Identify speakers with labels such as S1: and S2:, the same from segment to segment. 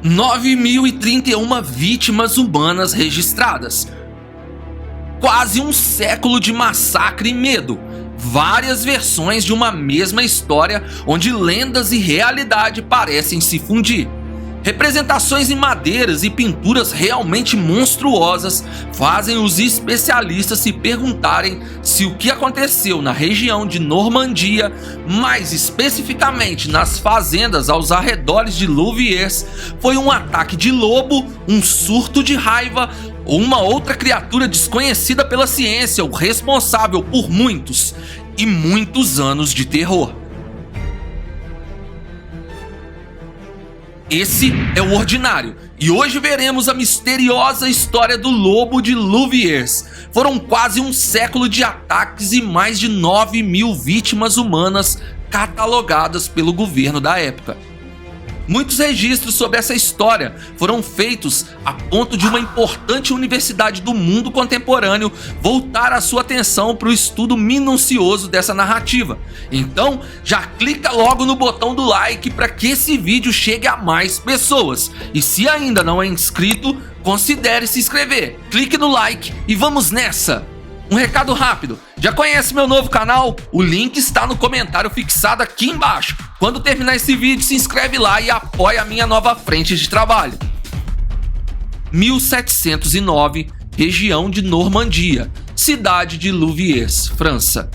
S1: 9.031 vítimas humanas registradas. Quase um século de massacre e medo. Várias versões de uma mesma história onde lendas e realidade parecem se fundir. Representações em madeiras e pinturas realmente monstruosas fazem os especialistas se perguntarem se o que aconteceu na região de Normandia, mais especificamente nas fazendas aos arredores de Louviers, foi um ataque de lobo, um surto de raiva ou uma outra criatura desconhecida pela ciência, o responsável por muitos e muitos anos de terror. Esse é o Ordinário, e hoje veremos a misteriosa história do lobo de Louviers. Foram quase um século de ataques e mais de 9.000 vítimas humanas catalogadas pelo governo da época. Muitos registros sobre essa história foram feitos a ponto de uma importante universidade do mundo contemporâneo voltar a sua atenção para o estudo minucioso dessa narrativa. Então, já clica logo no botão do like para que esse vídeo chegue a mais pessoas. E se ainda não é inscrito, considere se inscrever. Clique no like e vamos nessa! Um recado rápido, já conhece meu novo canal? O link está no comentário fixado aqui embaixo. Quando terminar esse vídeo, se inscreve lá e apoia a minha nova frente de trabalho. 1709, região de Normandia, cidade de Louviers, França.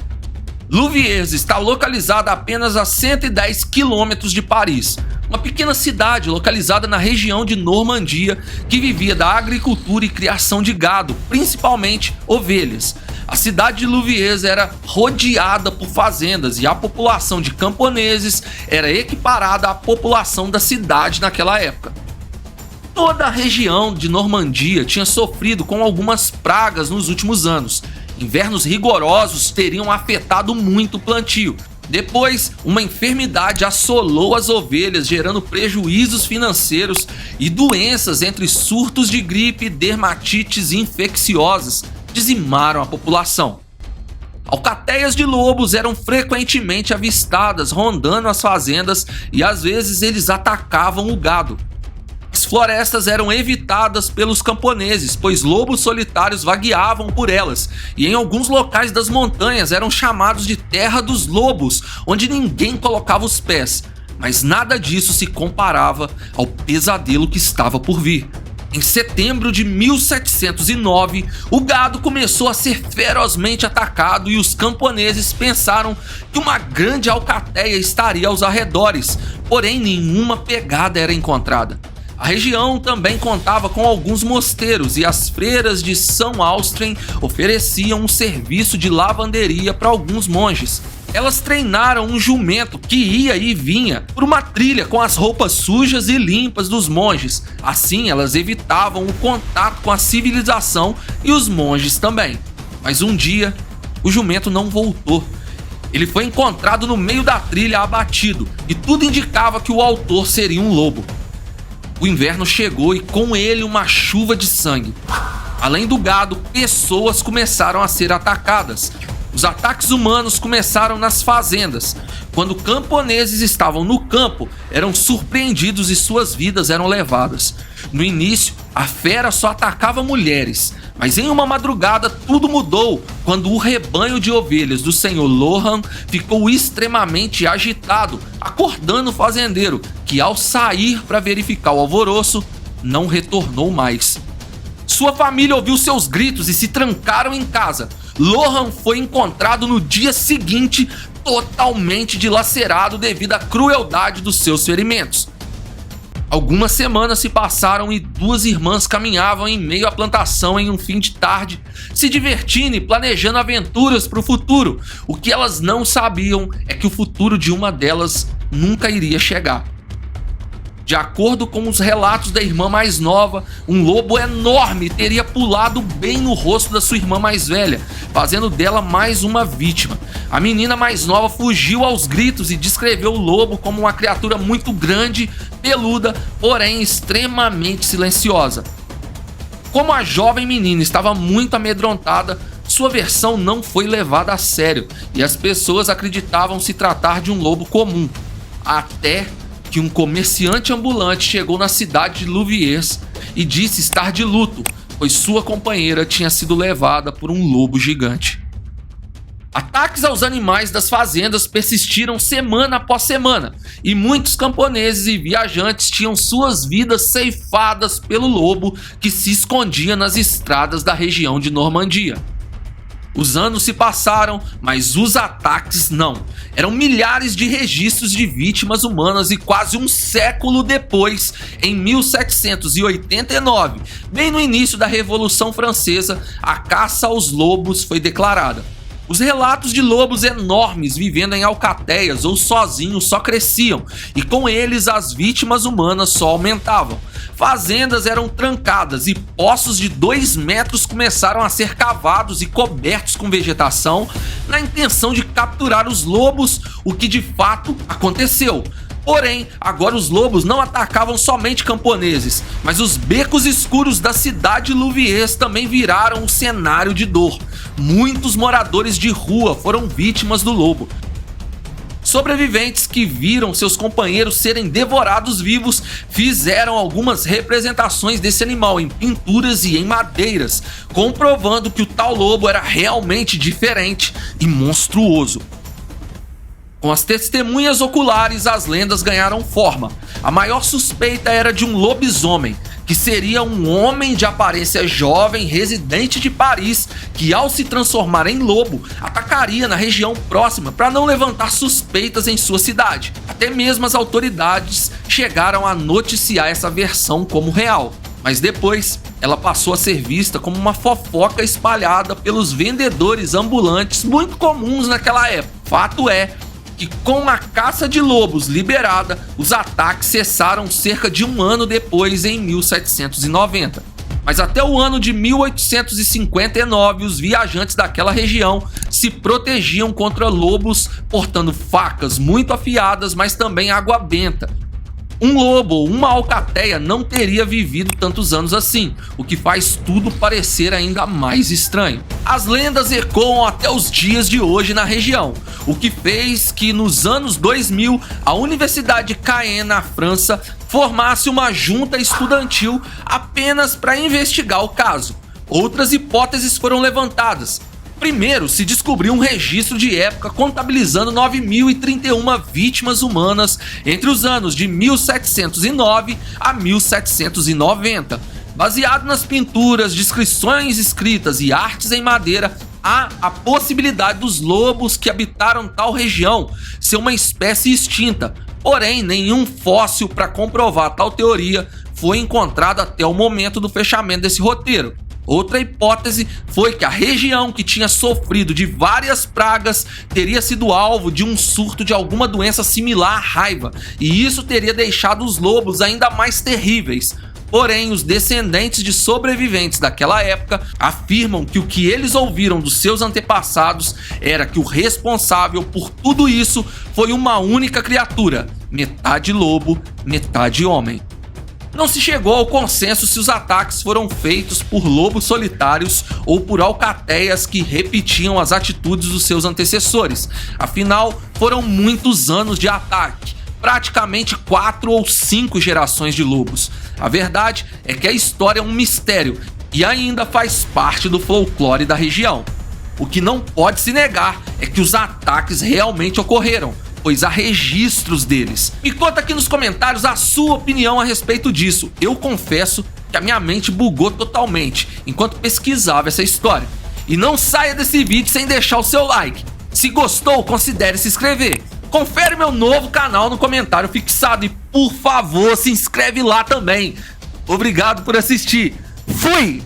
S1: Louviers está localizada apenas a 110 quilômetros de Paris, uma pequena cidade localizada na região de Normandia que vivia da agricultura e criação de gado, principalmente ovelhas. A cidade de Louviers era rodeada por fazendas e a população de camponeses era equiparada à população da cidade naquela época. Toda a região de Normandia tinha sofrido com algumas pragas nos últimos anos. Invernos rigorosos teriam afetado muito o plantio. Depois, uma enfermidade assolou as ovelhas, gerando prejuízos financeiros e doenças entre surtos de gripe, dermatites infecciosas dizimaram a população. Alcateias de lobos eram frequentemente avistadas rondando as fazendas e às vezes eles atacavam o gado. As florestas eram evitadas pelos camponeses, pois lobos solitários vagueavam por elas, e em alguns locais das montanhas eram chamados de Terra dos Lobos, onde ninguém colocava os pés, mas nada disso se comparava ao pesadelo que estava por vir. Em setembro de 1709, o gado começou a ser ferozmente atacado e os camponeses pensaram que uma grande alcateia estaria aos arredores, porém nenhuma pegada era encontrada. A região também contava com alguns mosteiros e as freiras de São Austren ofereciam um serviço de lavanderia para alguns monges. Elas treinaram um jumento que ia e vinha por uma trilha com as roupas sujas e limpas dos monges. Assim, elas evitavam o contato com a civilização e os monges também. Mas um dia, o jumento não voltou. Ele foi encontrado no meio da trilha abatido e tudo indicava que o autor seria um lobo. O inverno chegou e com ele uma chuva de sangue. Além do gado, pessoas começaram a ser atacadas. Os ataques humanos começaram nas fazendas. Quando camponeses estavam no campo, eram surpreendidos e suas vidas eram levadas. No início, a fera só atacava mulheres, mas em uma madrugada tudo mudou quando o rebanho de ovelhas do senhor Lohan ficou extremamente agitado, acordando o fazendeiro, que ao sair para verificar o alvoroço, não retornou mais. Sua família ouviu seus gritos e se trancaram em casa. Lohan foi encontrado no dia seguinte totalmente dilacerado devido à crueldade dos seus ferimentos. Algumas semanas se passaram e duas irmãs caminhavam em meio à plantação em um fim de tarde, se divertindo e planejando aventuras para o futuro. O que elas não sabiam é que o futuro de uma delas nunca iria chegar. De acordo com os relatos da irmã mais nova, um lobo enorme teria pulado bem no rosto da sua irmã mais velha, fazendo dela mais uma vítima. A menina mais nova fugiu aos gritos e descreveu o lobo como uma criatura muito grande, peluda, porém extremamente silenciosa. Como a jovem menina estava muito amedrontada, sua versão não foi levada a sério e as pessoas acreditavam se tratar de um lobo comum. Até que um comerciante ambulante chegou na cidade de Louviers e disse estar de luto, pois sua companheira tinha sido levada por um lobo gigante. Ataques aos animais das fazendas persistiram semana após semana, e muitos camponeses e viajantes tinham suas vidas ceifadas pelo lobo que se escondia nas estradas da região de Normandia. Os anos se passaram, mas os ataques não. Eram milhares de registros de vítimas humanas e quase um século depois, em 1789, bem no início da Revolução Francesa, a caça aos lobos foi declarada. Os relatos de lobos enormes vivendo em alcateias ou sozinhos só cresciam, e com eles as vítimas humanas só aumentavam. Fazendas eram trancadas e poços de 2 metros começaram a ser cavados e cobertos com vegetação na intenção de capturar os lobos, o que de fato aconteceu. Porém, agora os lobos não atacavam somente camponeses, mas os becos escuros da cidade de Louviers também viraram um cenário de dor. Muitos moradores de rua foram vítimas do lobo. Sobreviventes que viram seus companheiros serem devorados vivos fizeram algumas representações desse animal em pinturas e em madeiras, comprovando que o tal lobo era realmente diferente e monstruoso. Com as testemunhas oculares, as lendas ganharam forma. A maior suspeita era de um lobisomem, que seria um homem de aparência jovem residente de Paris, que ao se transformar em lobo, atacaria na região próxima para não levantar suspeitas em sua cidade. Até mesmo as autoridades chegaram a noticiar essa versão como real. Mas depois, ela passou a ser vista como uma fofoca espalhada pelos vendedores ambulantes muito comuns naquela época. Fato é que com a caça de lobos liberada, os ataques cessaram cerca de um ano depois, em 1790. Mas até o ano de 1859, os viajantes daquela região se protegiam contra lobos portando facas muito afiadas, mas também água benta. Um lobo ou uma alcateia não teria vivido tantos anos assim, o que faz tudo parecer ainda mais estranho. As lendas ecoam até os dias de hoje na região, o que fez que nos anos 2000 a Universidade de Caen, na França, formasse uma junta estudantil apenas para investigar o caso. Outras hipóteses foram levantadas. Primeiro, se descobriu um registro de época contabilizando 9.031 vítimas humanas entre os anos de 1709 a 1790. Baseado nas pinturas, descrições escritas e artes em madeira, há a possibilidade dos lobos que habitaram tal região ser uma espécie extinta. Porém, nenhum fóssil para comprovar tal teoria foi encontrado até o momento do fechamento desse roteiro. Outra hipótese foi que a região, que tinha sofrido de várias pragas, teria sido alvo de um surto de alguma doença similar à raiva, e isso teria deixado os lobos ainda mais terríveis. Porém, os descendentes de sobreviventes daquela época afirmam que o que eles ouviram dos seus antepassados era que o responsável por tudo isso foi uma única criatura, metade lobo, metade homem. Não se chegou ao consenso se os ataques foram feitos por lobos solitários ou por alcateias que repetiam as atitudes dos seus antecessores. Afinal, foram muitos anos de ataque, praticamente 4 ou 5 gerações de lobos. A verdade é que a história é um mistério e ainda faz parte do folclore da região. O que não pode se negar é que os ataques realmente ocorreram, pois há registros deles. Me conta aqui nos comentários a sua opinião a respeito disso. Eu confesso que a minha mente bugou totalmente enquanto pesquisava essa história. E não saia desse vídeo sem deixar o seu like. Se gostou, considere se inscrever. Confere meu novo canal no comentário fixado e, por favor, se inscreve lá também. Obrigado por assistir. Fui!